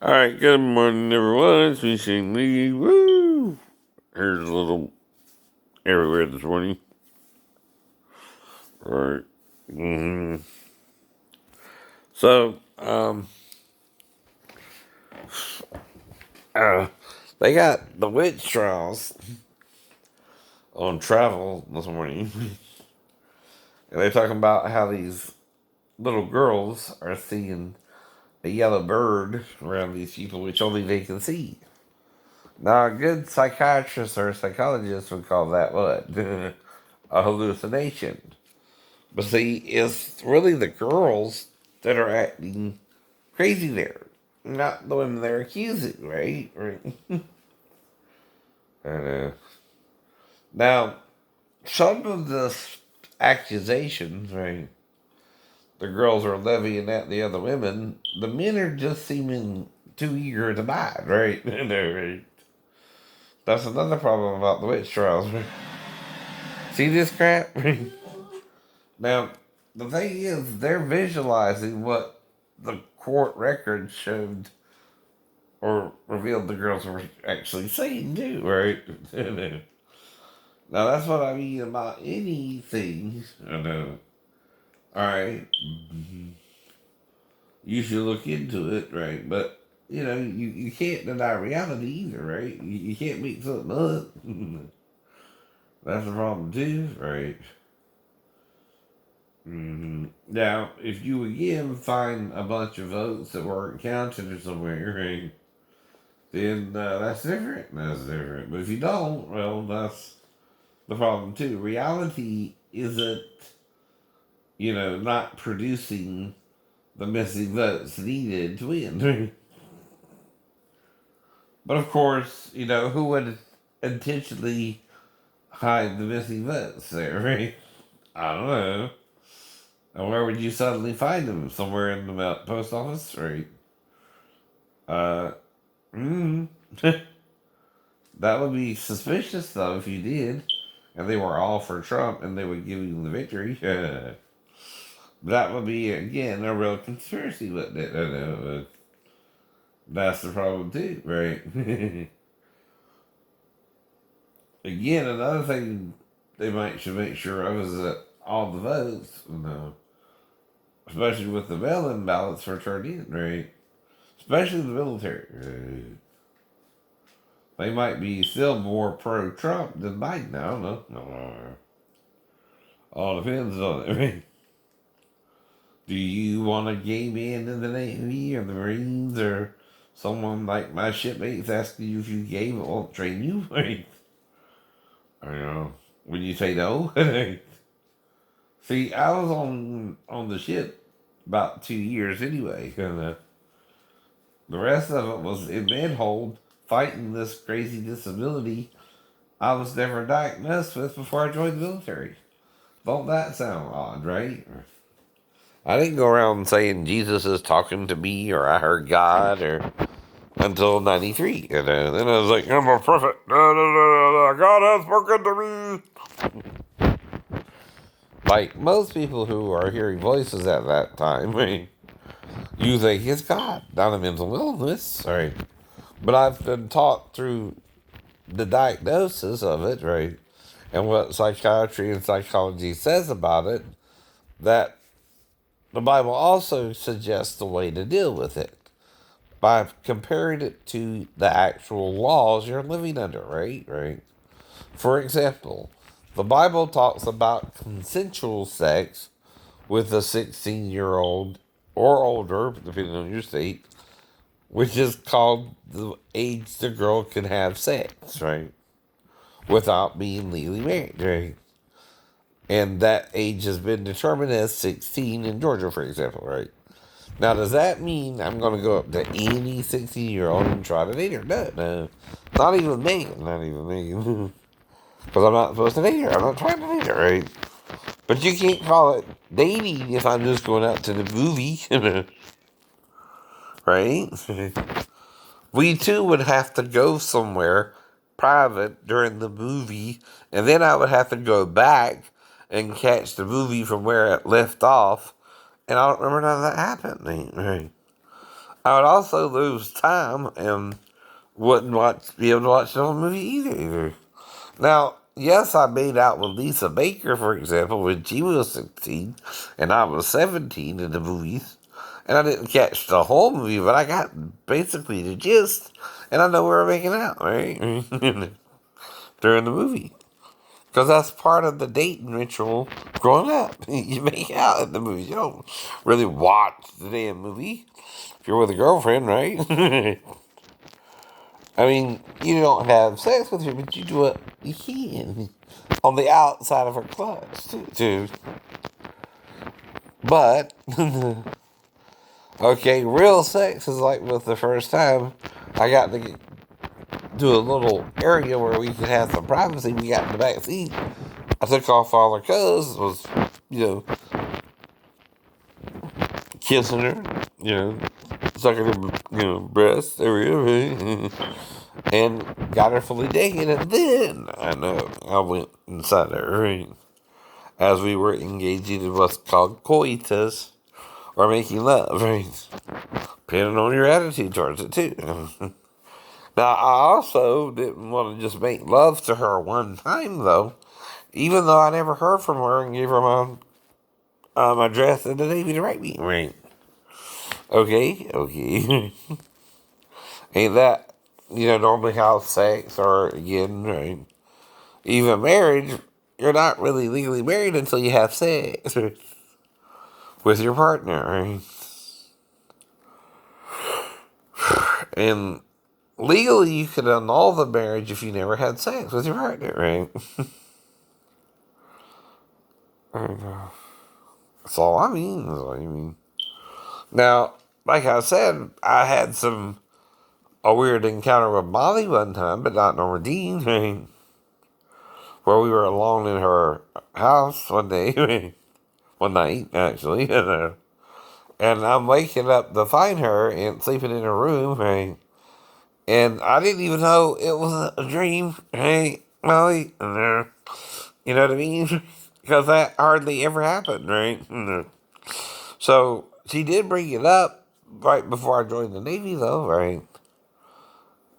Alright, good morning, everyone. It's me, Shane Lee. Woo! Here's a little everywhere this morning. Right. So, uh, they got the witch trials on travel this morning. And they're talking about how these little girls are seeing a yellow bird around these people, which only they can see. Now, a good psychiatrist or psychologist would call that what? A hallucination. But see, it's really the girls that are acting crazy there, not the women they're accusing, right? Right. uh, now, some of the accusations, right, the girls are levying at the other women, the men are just seeming too eager to buy, right? Right. That's another problem about the witch trials. Right? See this crap? Now, the thing is, they're visualizing what the court record showed or revealed the girls were actually saying too, right? Now, that's what I mean about anything. I know. All right. You should look into it, right? But, you can't deny reality either, right? You can't make something up. That's the problem too, right? Now, if you again find a bunch of votes that weren't counted or somewhere, right, then that's different. That's different. But if you don't, well, that's the problem too. Reality isn't, not producing the missing votes needed to win. But of course, who would intentionally hide the missing votes there, right? I don't know. And where would you suddenly find them? Somewhere in the post office, right? Uh, mm, that would be suspicious, though, if you did. And they were all for Trump and they would give you the victory. That would be, again, a real conspiracy, wouldn't it? I know. That's the problem, too, right? Again, another thing they might should make sure of is that all the votes, especially with the mail-in ballots for turned in, right? Especially the military. They might be still more pro-Trump than Biden. I don't know. All depends on it. Right? Do you want a gay man in the Navy or the Marines or someone like my shipmates asking you if you gay but won't train you? Right? I know. When you say no, see, I was on the ship about 2 years anyway, and the rest of it was in manhold fighting this crazy disability I was never diagnosed with before I joined the military. Don't that sound odd, right? I didn't go around saying Jesus is talking to me or I heard God or until 93. And then I was like, I'm a prophet. God has spoken to me. Like most people who are hearing voices at that time, you think it's God, not a mental illness, right? But I've been taught through the diagnosis of it, right? And what psychiatry and psychology says about it, that the Bible also suggests a way to deal with it by comparing it to the actual laws you're living under, right? Right. For example, the Bible talks about consensual sex with a 16-year-old or older, depending on your state, which is called the age the girl can have sex, right? Without being legally married, right? And that age has been determined as 16 in Georgia, for example, right? Now, does that mean I'm going to go up to any 16-year-old and try to date her? No, no. Not even me. Not even me. Because I'm not supposed to date her. I'm not trying to date her, right? But you can't call it dating if I'm just going out to the movie, right? We too would have to go somewhere private during the movie, and then I would have to go back and catch the movie from where it left off. And I don't remember none of that happening, right? I would also lose time and wouldn't be able to watch the whole movie either. Now, yes, I made out with Lisa Baker, for example, when she was 16 and I was 17 in the movies. And I didn't catch the whole movie, but I got basically the gist. And I know we were making out, right? During the movie. Because that's part of the dating ritual growing up. You make out in the movies. You don't really watch the damn movie if you're with a girlfriend, right? I mean, you don't have sex with her, but you do what you can on the outside of her clothes, too. But, okay, real sex is like with the first time I got to do a little area where we could have some privacy. We got in the back seat. I took off all her clothes, was, you know, kissing her, sucking her, breasts, everything, and got her fully naked. And then I went inside her, right, as we were engaging in what's called coitus, or making love, right, depending on your attitude towards it, too. Now, I also didn't want to just make love to her one time, though, even though I never heard from her and gave her my address in the Navy to write me, right? Okay. Ain't that, normally how sex, or again, right? Even marriage, you're not really legally married until you have sex with your partner, right? And legally, you could annul the marriage if you never had sex with your partner, right? That's all I mean. That's all you mean. Now, like I said, I had a weird encounter with Molly one time, but not Nordine, right? Where we were alone in her house one day, one night actually, and I'm waking up to find her and sleeping in her room, right? And I didn't even know it was a dream, hey, Molly, you know what I mean? Because that hardly ever happened, right? So she did bring it up right before I joined the Navy, though, right?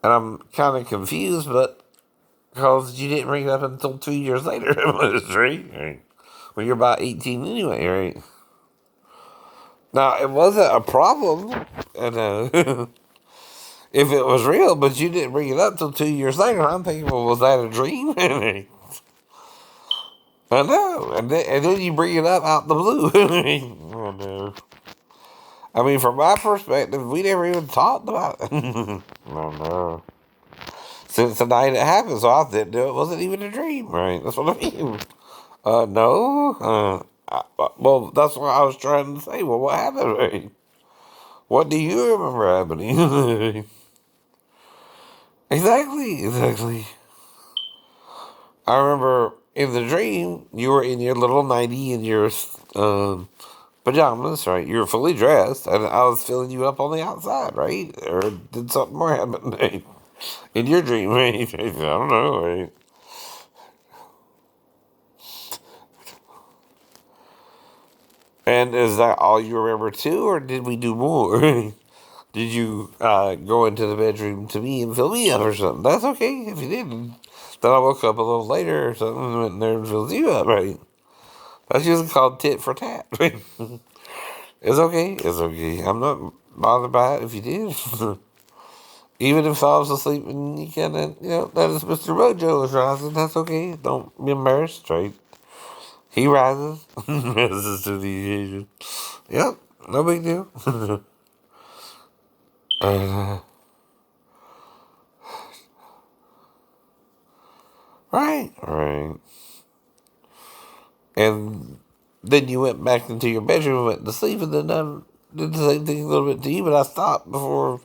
And I'm kind of confused, but because you didn't bring it up until 2 years later, right? When you're about 18 anyway, right? Now, it wasn't a problem, and if it was real, but you didn't bring it up till 2 years later. I'm thinking, well, was that a dream? I know, and then you bring it up out the blue. Oh no! I mean, from my perspective, we never even talked about it. Oh no! Since the night it happened, so I didn't know it wasn't even a dream, right? That's what I mean. No. Well, that's what I was trying to say. Well, what happened, right? What do you remember happening? Exactly. I remember in the dream, you were in your little nightie and your pajamas, right? You were fully dressed, and I was filling you up on the outside, right? Or did something more happen, right? In your dream, right? I don't know, right? And is that all you remember too, or did we do more? Did you go into the bedroom to me and fill me up or something? That's okay if you didn't. Then I woke up a little later or something and went in there and filled you up, right? That's usually called tit for tat, right? It's okay. I'm not bothered by it if you did. Even if I was asleep and you kind of, that is Mr. Mojo is rising, that's okay. Don't be embarrassed, right? He rises. Rises to the occasion. Yep, no big deal. uh, right. And then you went back into your bedroom and went to sleep, and then I did the same thing a little bit to you, but I stopped before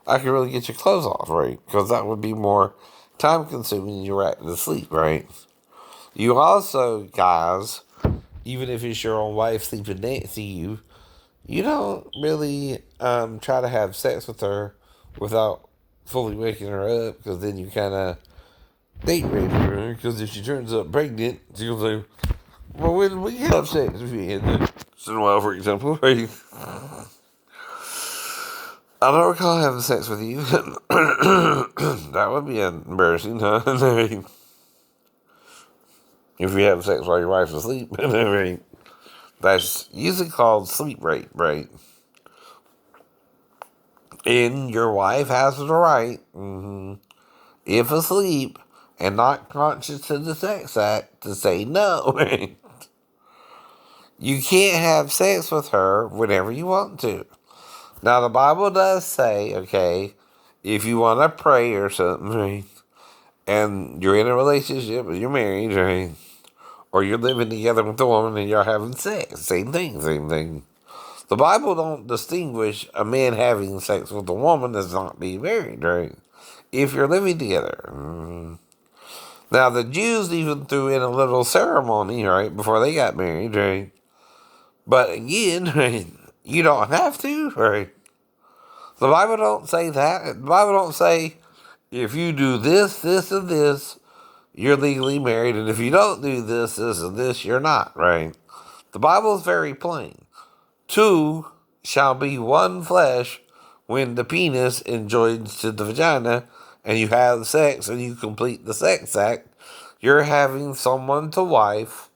I could really get your clothes off, right? Because that would be more time consuming than you were to sleep, right? You also, guys, even if it's your own wife sleeping next to you, you don't really try to have sex with her without fully waking her up, because then you kind of date rape her. Because if she turns up pregnant, she'll say, well, when we have sex with you in the while, for example, right? I don't recall having sex with you. That would be embarrassing, huh? If you have sex while your wife's asleep. That's usually called sleep rape, right? And your wife has the right, if asleep and not conscious of the sex act, to say no. You can't have sex with her whenever you want to. Now, the Bible does say, okay, if you want to pray or something, right, and you're in a relationship, or you're married, right, or you're living together with a woman and you're having sex, same thing, same thing. The Bible don't distinguish a man having sex with a woman as not being married, right? If you're living together. Now, the Jews even threw in a little ceremony, right, before they got married, right? But again, right, you don't have to, right? The Bible don't say that. The Bible don't say if you do this, this, and this, you're legally married, and if you don't do this, this, and this, you're not, right? The Bible is very plain. Two shall be one flesh when the penis enjoins to the vagina and you have sex and you complete the sex act. You're having someone to wife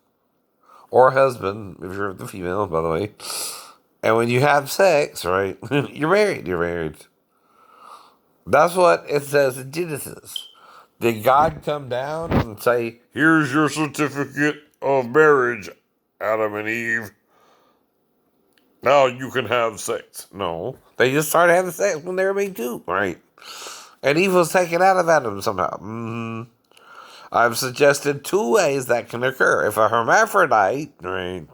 or husband, if you're the female, by the way. And when you have sex, right, you're married. You're married. That's what it says in Genesis. Did God come down and say, here's your certificate of marriage, Adam and Eve? Now you can have sex. No. They just started having sex when they were made too, right? And Eve was taken out of Adam somehow. I've suggested two ways that can occur. If a hermaphrodite, right,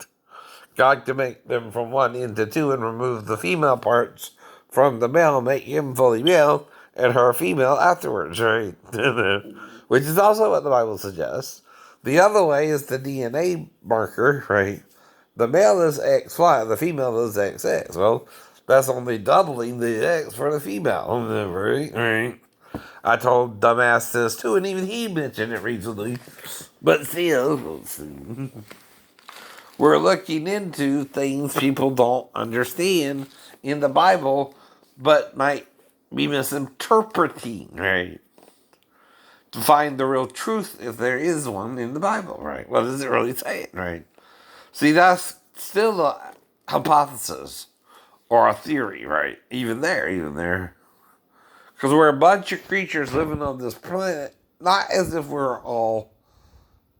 God can make them from one into two and remove the female parts from the male, make him fully male, and her female afterwards, right? Which is also what the Bible suggests. The other way is the DNA marker, right? The male is XY, the female is XX. Well, that's only doubling the X for the female, right? Right. I told dumbass this too, and even he mentioned it recently. But still, we're looking into things people don't understand in the Bible, but might be misinterpreting, right? To find the real truth, if there is one in the Bible, right? What does it really say, right? See, that's still a hypothesis or a theory, right? Even there. Because we're a bunch of creatures living on this planet, not as if we're all,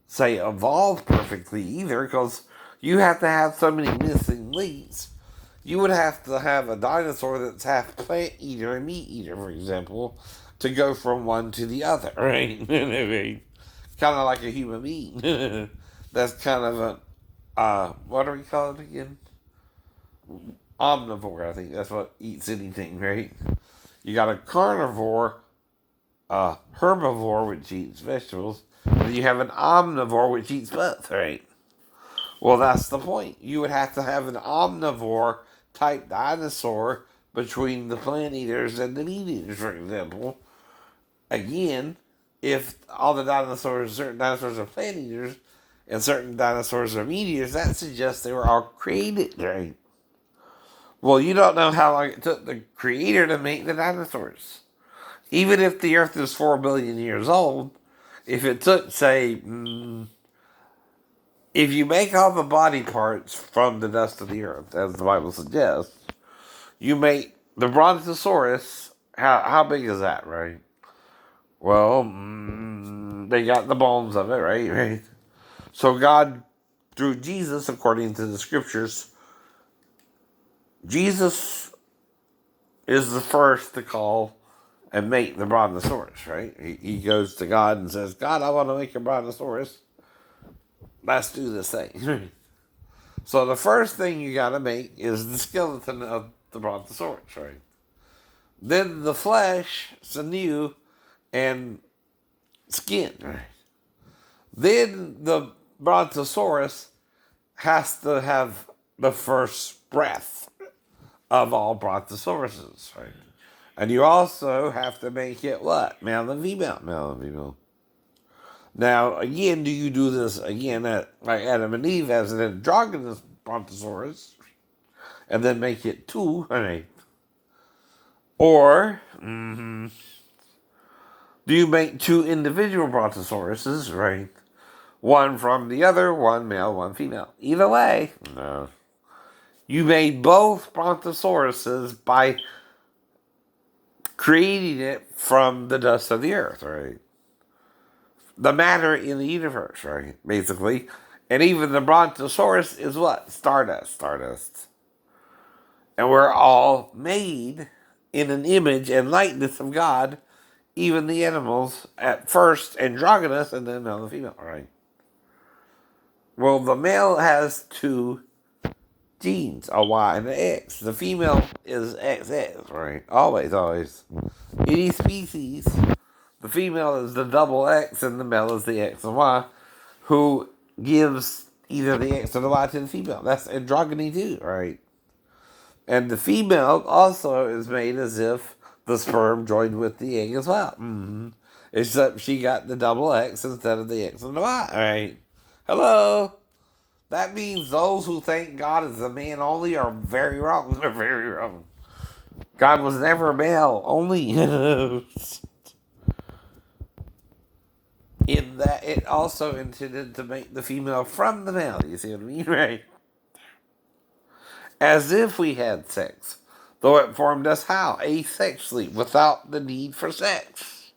say, evolved perfectly either, because you have to have so many missing links. You would have to have a dinosaur that's half plant eater and meat eater, for example, to go from one to the other, right? Kind of like a human being. That's kind of a what do we call it again? Omnivore, I think that's what eats anything, right? You got a carnivore, a herbivore, which eats vegetables, and you have an omnivore, which eats both, right? Well, that's the point. You would have to have an omnivore type dinosaur between the plant eaters and the meat eaters, for example. Again, if all the dinosaurs, certain dinosaurs are plant eaters, and certain dinosaurs are meat eaters, that suggests they were all created, right? Well, you don't know how long it took the creator to make the dinosaurs. Even if the Earth is 4 billion years old, if it took, say, if you make all the body parts from the dust of the Earth, as the Bible suggests, you make the Brontosaurus. How big is that, right? Well, they got the bones of it, right? Right. So God, through Jesus, according to the scriptures, Jesus is the first to call and make the Brontosaurus, right? He goes to God and says, God, I want to make a Brontosaurus. Let's do this thing. So the first thing you got to make is the skeleton of the Brontosaurus, right? Then the flesh, sinew, and skin, right? Then the Brontosaurus has to have the first breath of all Brontosauruses, right? And you also have to make it what? Male and female. Male and female. Now, again, do you do this again like Adam and Eve as an androgynous Brontosaurus and then make it two? Right? Or do you make two individual brontosauruses, right? One from the other, one male, one female. Either way, no. You made both brontosauruses by creating it from the dust of the earth, right? The matter in the universe, right? Basically. And even the brontosaurus is what? Stardust. Stardust. And we're all made in an image and likeness of God, even the animals, at first androgynous and then male and female, right? Well, the male has two genes, a Y and an X. The female is XX, right? Always, always. Any species, the female is the double X and the male is the X and Y, who gives either the X or the Y to the female. That's androgyny too, right? And the female also is made as if the sperm joined with the egg as well. Except she got the double X instead of the X and the Y, right? Hello? That means those who think God is a man only are very wrong. They're very wrong. God was never male only. In that it also intended to make the female from the male. You see what I mean? Right? As if we had sex. Though it formed us how? Asexually, without the need for sex.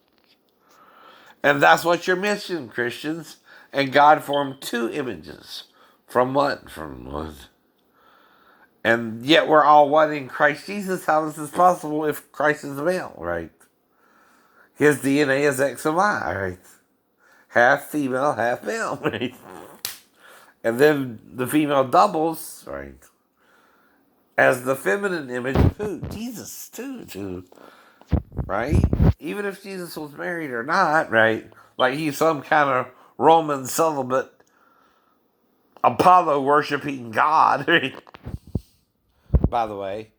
And that's what you're missing, Christians. And God formed two images. From what? From one. And yet we're all one in Christ Jesus. How is this possible if Christ is a male, right? His DNA is X and Y, right? Half female, half male, right? And then the female doubles, right? As the feminine image of who? Jesus, too, right? Even if Jesus was married or not, right? Like he's some kind of Roman celibate, Apollo worshipping God, right? By the way,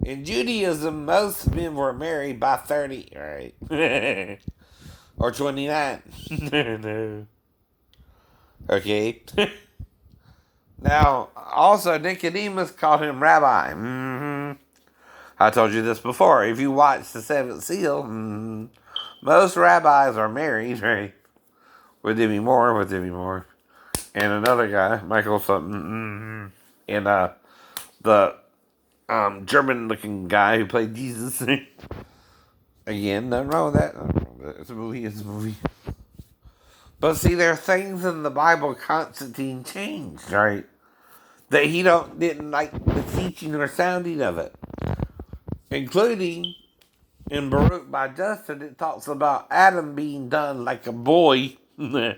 in Judaism, most men were married by 30, right? Or 29. No. Okay. Now, also, Nicodemus called him rabbi. I told you this before. If you watch The Seventh Seal, most rabbis are married, right? With Demi Moore. And another guy, Michael something. And the German-looking guy who played Jesus. Again, nothing wrong with that. It's a movie. But see, there are things in the Bible Constantine changed, right? That he didn't like the teaching or sounding of it. Including in Baruch by Justin, it talks about Adam being done like a boy in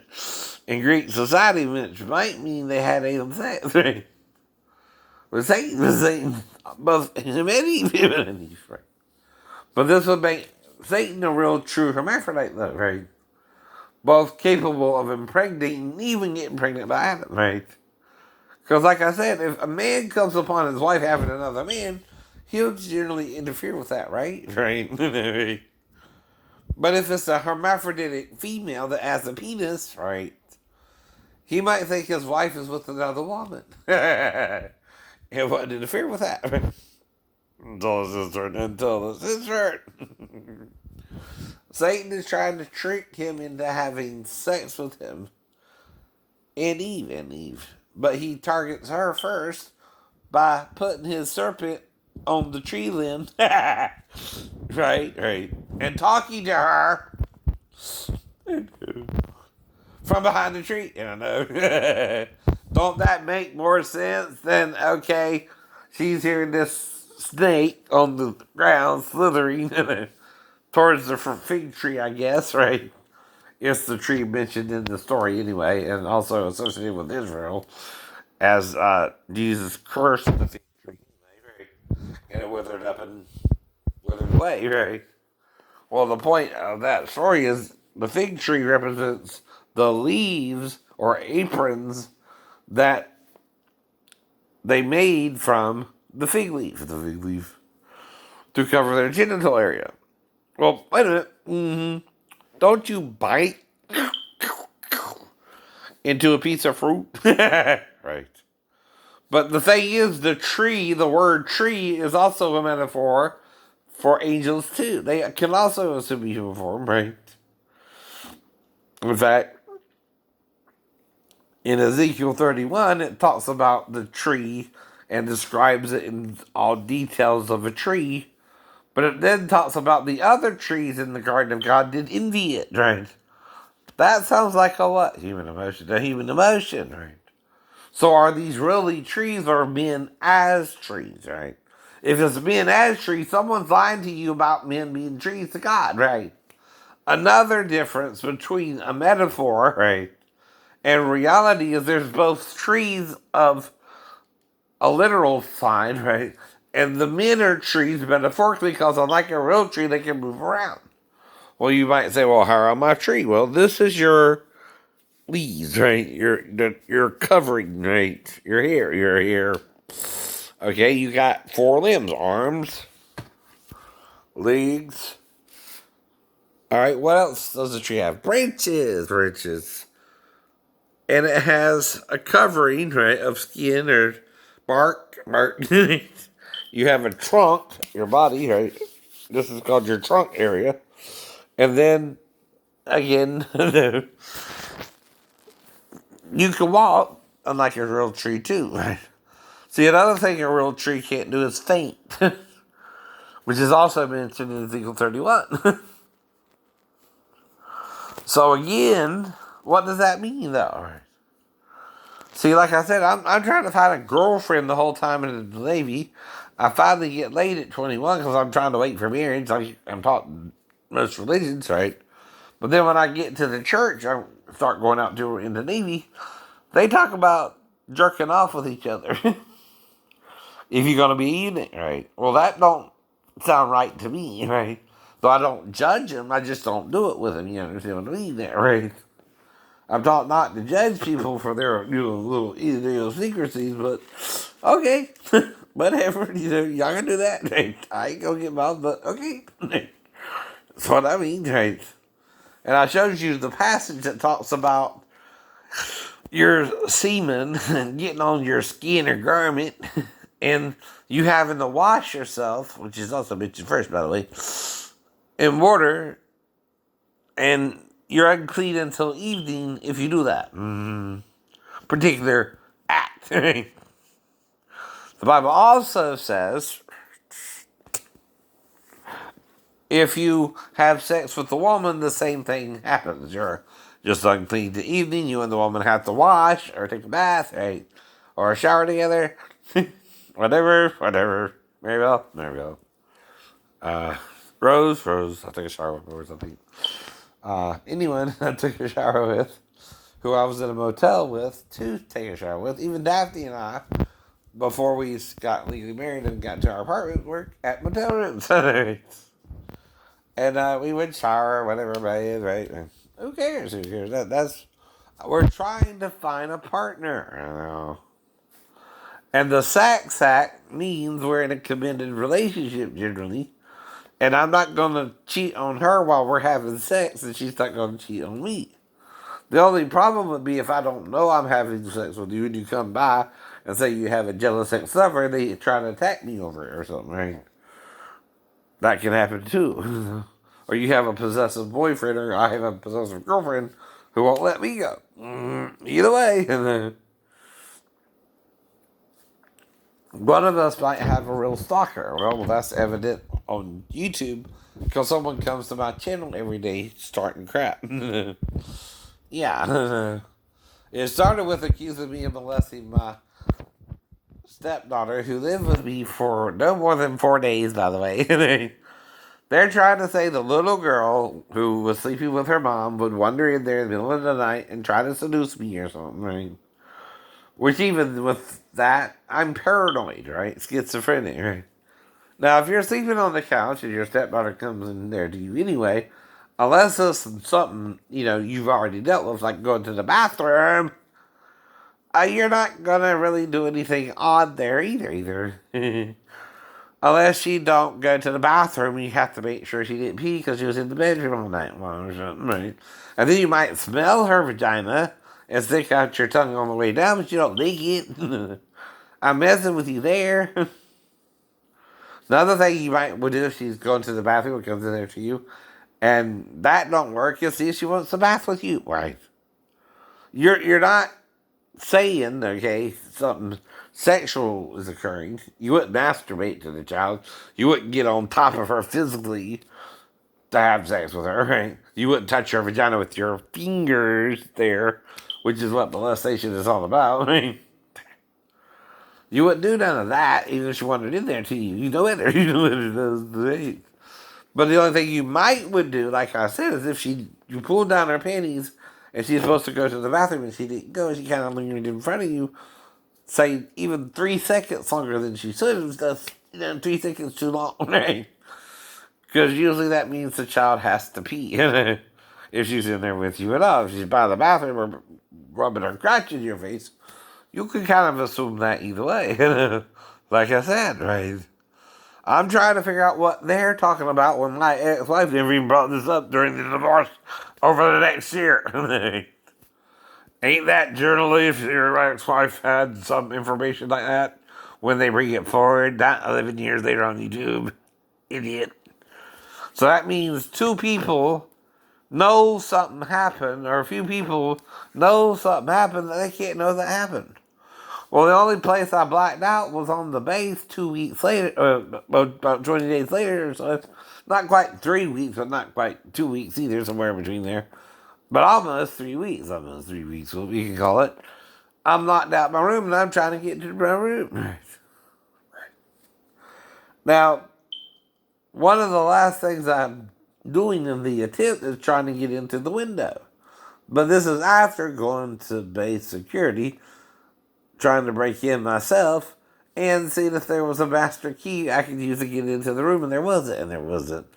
Greek society, which might mean they had anal sex, right? But Satan, both him and Eve, right? But this would make Satan a real true hermaphrodite, though, right? Both capable of impregnating, even getting pregnant by Adam, right? Because, like I said, if a man comes upon his wife having another man, he'll generally interfere with that, right? Right. But if it's a hermaphroditic female that has a penis, right, he might think his wife is with another woman. He wouldn't interfere with that. Until it's his turn. Satan is trying to trick him into having sex with him and Eve. But he targets her first by putting his serpent on the tree limb. Right. And talking to her from behind the tree. I know. Don't that make more sense than, okay, she's hearing this snake on the ground slithering towards the fig tree, I guess, right? It's the tree mentioned in the story anyway, and also associated with Israel, as Jesus cursed the fig tree, right? And it withered up and withered away, right? Well, the point of that story is the fig tree represents the leaves or aprons that they made from the fig leaf, to cover their genital area. Well, wait a minute. Don't you bite into a piece of fruit? Right. But the thing is, the word tree, is also a metaphor for angels too. They can also assume human form, right? In fact, in Ezekiel 31, it talks about the tree and describes it in all details of a tree. But it then talks about the other trees in the garden of God did envy it, right? That sounds like a what? Human emotion. A human emotion, right? So are these really trees or men as trees, right? If it's men as trees, someone's lying to you about men being trees to God, right? Another difference between a metaphor, right, and reality is there's both trees of a literal sign, right? And the men are trees metaphorically because unlike a real tree, they can move around. Well, you might say, well, how am I a tree? Well, this is your leaves, right? Your covering, right? Your hair. Okay, you got 4 limbs, arms, legs. All right, what else does the tree have? Branches. And it has a covering, right, of skin or bark. You have a trunk, your body, right? This is called your trunk area. And then, again, you can walk, unlike a real tree, too, right? See, another thing a real tree can't do is faint, which is also mentioned in Ezekiel 31. So, again, what does that mean, though? See, like I said, I'm trying to find a girlfriend the whole time in the Navy. I finally get laid at 21 because I'm trying to wait for marriage. I'm taught most religions, right? But then when I get to the church, I start going out to in the Navy. They talk about jerking off with each other. If you're going to be eating it, right? Well, that don't sound right to me, right? Though I don't judge them, I just don't do it with them. You understand what I mean there, right? I'm taught not to judge people for their little idiosyncrasies, but okay, whatever. Y'all can do that. Right? I ain't gonna get involved, but okay. That's what I mean, right? And I showed you the passage that talks about your semen getting on your skin or garment, and you having to wash yourself, which is also mentioned first, by the way, in water, and you're unclean until evening if you do that particular act. The Bible also says if you have sex with the woman, the same thing happens. You're just unclean to evening. You and the woman have to wash or take a bath, right? Or a shower together. whatever. Maribel. Rose. I took a shower with or something. Anyone I took a shower with, who I was in a motel with to take a shower with, even Daphne and I, before we got legally married and got to our apartment, work at motel rooms. And we would shower, whatever, right? Who cares? That's we're trying to find a partner. I know. And the sack means we're in a committed relationship generally. And I'm not going to cheat on her while we're having sex, and she's not going to cheat on me. The only problem would be if I don't know I'm having sex with you and you come by and say you have a jealous ex-lover and they try to attack me over it or something, right? That can happen too. Or you have a possessive boyfriend or I have a possessive girlfriend who won't let me go. Either way. One of us might have a real stalker. Well, that's evident on YouTube because someone comes to my channel every day starting crap. Yeah. It started with accusing me of molesting my stepdaughter who lived with me for no more than 4 days, by the way. They're trying to say the little girl who was sleeping with her mom would wander in there in the middle of the night and try to seduce me or something, right? Which even with that, I'm paranoid, right? Schizophrenic, right? Now, if you're sleeping on the couch and your stepdaughter comes in there to you anyway, unless it's something, you've already dealt with, like going to the bathroom, you're not gonna really do anything odd there either. Unless she don't go to the bathroom, you have to make sure she didn't pee because she was in the bedroom all night long or something, right? And then you might smell her vagina and stick out your tongue on the way down, but you don't lick it. I'm messing with you there. Another thing you might would do if she's going to the bathroom and comes in there to you, and that don't work, you'll see if she wants to bath with you, right? You're not saying, okay, something sexual is occurring. You wouldn't masturbate to the child. You wouldn't get on top of her physically to have sex with her, right? You wouldn't touch her vagina with your fingers there, which is what molestation is all about, right? You wouldn't do none of that, even if she wanted in there to you. You know it, or you know it does the But the only thing you might would do, like I said, is if you pulled down her panties and she's supposed to go to the bathroom and she didn't go, she kind of lingered in front of you, say even 3 seconds longer than she should, that's 3 seconds too long, right? Because usually that means the child has to pee if she's in there with you at all. If she's by the bathroom or rubbing her crotch in your face, you can kind of assume that either way. Like I said, right? I'm trying to figure out what they're talking about when my ex-wife never even brought this up during the divorce over the next year. Ain't that journally if your ex-wife had some information like that when they bring it forward, not 11 years later on YouTube? Idiot. So that means 2 people know something happened, or a few people know something happened that they can't know that happened. Well, the only place I blacked out was on the base 2 weeks later, about 20 days later, so it's not quite 3 weeks, but not quite 2 weeks either, somewhere in between there. But almost 3 weeks, what we can call it. I'm locked out my room and I'm trying to get to my room. Now, one of the last things I'm doing in the attempt is trying to get into the window. But this is after going to base security, trying to break in myself, and seeing if there was a master key I could use to get into the room, and there wasn't.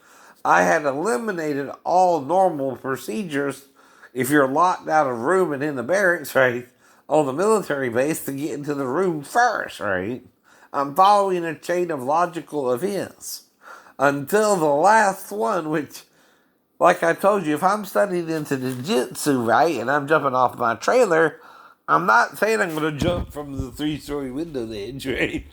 I had eliminated all normal procedures if you're locked out of a room and in the barracks, right, on the military base to get into the room first, right? I'm following a chain of logical events until the last one, which, like I told you, if I'm studying into jiu-jitsu, right, and I'm jumping off my trailer, I'm not saying I'm going to jump from the 3-story window ledge, right?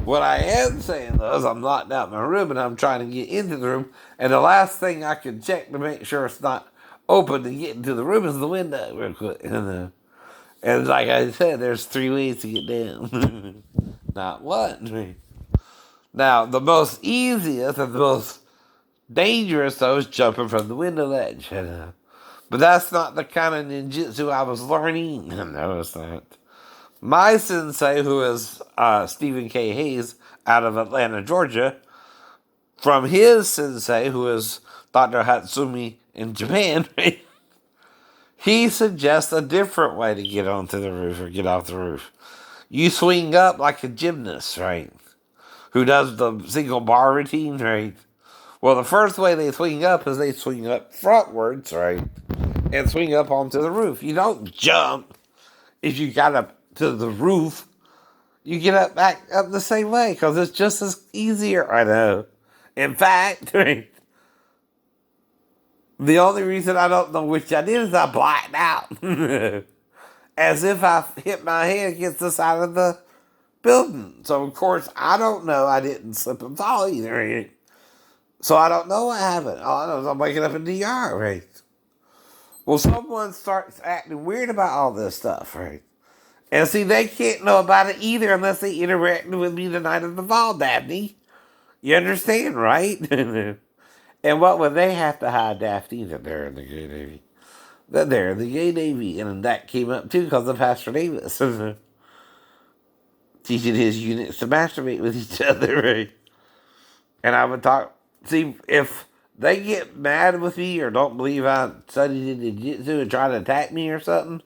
What I am saying, though, is I'm locked out in my room and I'm trying to get into the room, and the last thing I can check to make sure it's not open to get into the room is the window, real quick. And like I said, there's 3 ways to get down. Not one. Now, the most easiest and the most dangerous, though, is jumping from the window ledge. But that's not the kind of ninjutsu I was learning. No, it's not. My sensei, who is Stephen K. Hayes out of Atlanta, Georgia, from his sensei, who is Dr. Hatsumi in Japan, right? He suggests a different way to get onto the roof or get off the roof. You swing up like a gymnast, right? Who does the single bar routine, right? Well, the first way they swing up is they swing up frontwards, right? And swing up onto the roof. You don't jump if you got up to the roof. You get up back up the same way because it's just as easier. I know. In fact, right, the only reason I don't know which I did is I blacked out. As if I hit my head against the side of the building. So, of course, I don't know. I didn't slip and fall either. Right? So I don't know what happened. All I know is I'm waking up in DR, right? Well, someone starts acting weird about all this stuff, right? And see, they can't know about it either unless they interacted with me the night of the fall, Daphne. You understand, right? And what would they have to hide, Daphne? That they're in the gay Navy. That they're in the gay Navy. And that came up, too, because of Pastor Davis. Teaching his units to masturbate with each other, right? And I would talk. See, if they get mad with me or don't believe I studied in jiu-jitsu and try to attack me or something,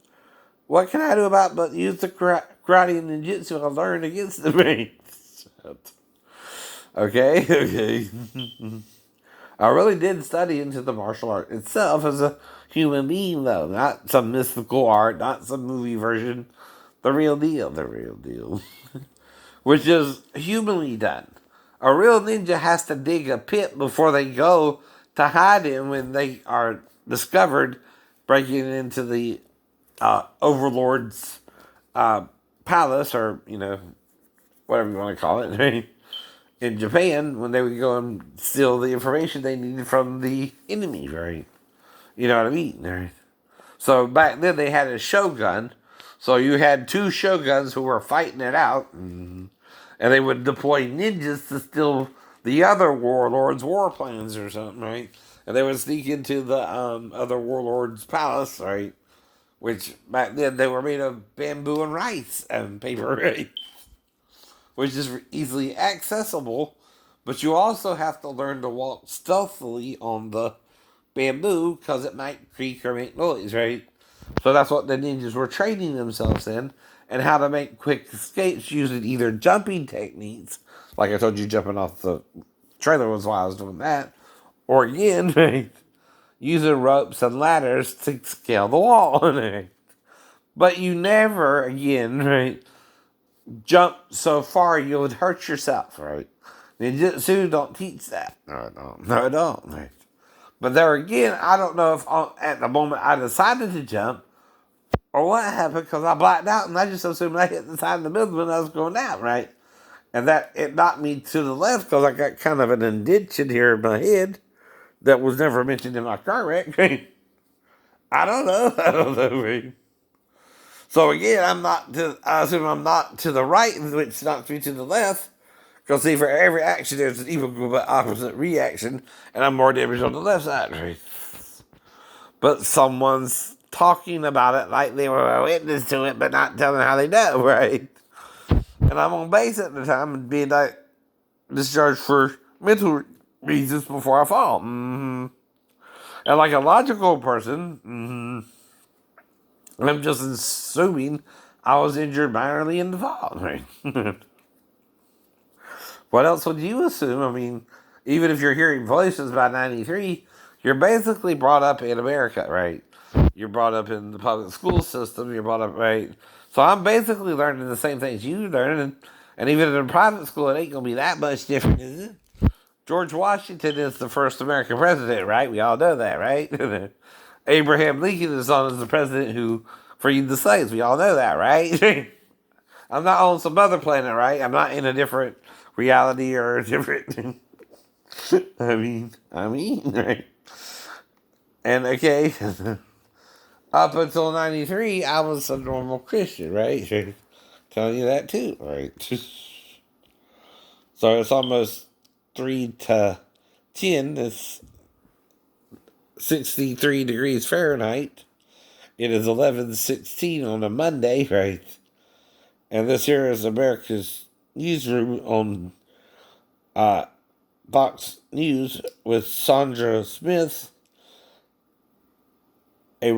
what can I do about but use the karate and jiu-jitsu I learned against them? Okay, okay. I really did study into the martial art itself as a human being, though. Not some mystical art, not some movie version. The real deal, the real deal. Which is humanly done. A real ninja has to dig a pit before they go to hide in when they are discovered breaking into the overlord's palace, or, whatever you want to call it, right? in Japan when they would go and steal the information they needed from the enemy, right? You know what I mean, right? So back then they had a shogun. So you had two shoguns who were fighting it out, and they would deploy ninjas to steal the other warlord's war plans or something, right? And they would sneak into the other warlord's palace, right? Which back then they were made of bamboo and rice and paper, right? Which is easily accessible, but you also have to learn to walk stealthily on the bamboo because it might creak or make noise, right? So that's what the ninjas were training themselves in, and how to make quick escapes using either jumping techniques, like I told you, jumping off the trailer was why I was doing that, or again, right, using ropes and ladders to scale the wall. Right? But you never, again, right, jump so far you would hurt yourself, right? Ninjutsu don't teach that. No, it don't. No, it don't. Right? But there again, I don't know if at the moment I decided to jump or what happened because I blacked out and I just assumed I hit the side of the building when I was going down, right? And that it knocked me to the left because I got kind of an indentation here in my head that was never mentioned in my car wreck. Right? I don't know. I don't know, right? So again, I assume I'm not to the right, which knocks me to the left. Because see, for every action, there's an equal but opposite reaction, and I'm more damaged on the left side, right? But someone's talking about it like they were a witness to it, but not telling how they know, right? And I'm on base at the time and being like discharged for mental reasons before I fall. And like a logical person, I'm just assuming I was injured minorly in the fall, right? What else would you assume? I mean, even if you're hearing voices by 93, you're basically brought up in America, right? You're brought up in the public school system. You're brought up, right? So I'm basically learning the same things you learn. And even in a private school, it ain't going to be that much different, is it? George Washington is the first American president, right? We all know that, right? Abraham Lincoln is on as the president who freed the slaves. We all know that, right? I'm not on some other planet, right? I'm not in a different reality or a different. Right? And okay, up until 93, I was a normal Christian, right? Telling you that too, right? So it's almost 3 to 10. It's 63 degrees Fahrenheit. It is 11:16 on a Monday, right? And this here is America's newsroom on Fox News with Sandra Smith, a